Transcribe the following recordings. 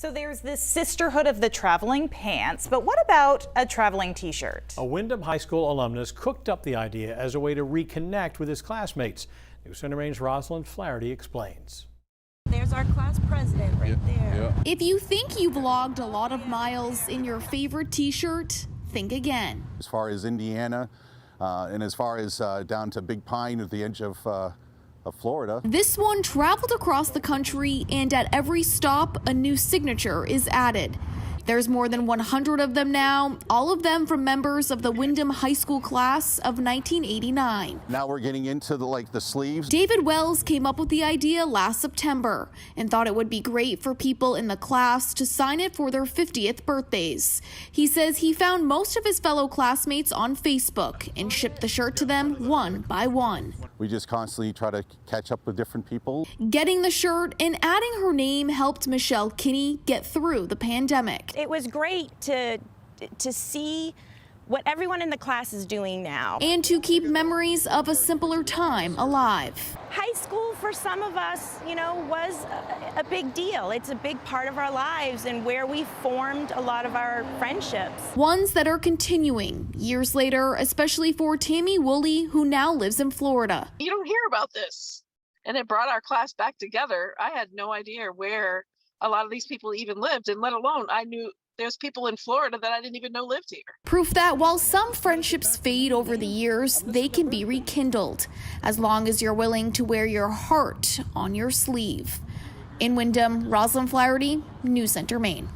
So there's this sisterhood of the traveling pants, but what about a traveling t-shirt? A Windham High School alumnus cooked up the idea as a way to reconnect with his classmates. News Center Maine's Rosalind Flaherty explains. There's our class president right there. If you think you've logged a lot of miles in your favorite t-shirt, think again. As far as Indiana and as far as down to Big Pine at the edge of Florida. This one traveled across the country, and at every stop, a new signature is added. There's more than 100 of them now, all of them from members of the Windham High School class of 1989. Now we're getting into the sleeves. David Wells came up with the idea last September and thought it would be great for people in the class to sign it for their 50th birthdays. He says he found most of his fellow classmates on Facebook and shipped the shirt to them one by one. We just constantly try to catch up with different people. Getting the shirt and adding her name helped Michelle Kinney get through the pandemic. It was great to see what everyone in the class is doing now. And to keep memories of a simpler time alive. High school for some of us, was a big deal. It's a big part of our lives and where we formed a lot of our friendships. Ones that are continuing years later, especially for Tammy Woolley, who now lives in Florida. You don't hear about this. And it brought our class back together. I had no idea where a lot of these people even lived, and let alone I knew there's people in Florida that I didn't even know lived here. Proof that while some friendships fade over the years, they can be rekindled, as long as you're willing to wear your heart on your sleeve. In Windham, Rosalind Flaherty, News Center, Maine.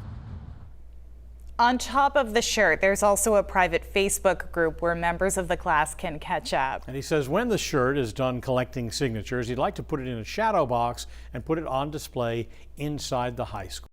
On top of the shirt, there's also a private Facebook group where members of the class can catch up. And he says when the shirt is done collecting signatures, he'd like to put it in a shadow box and put it on display inside the high school.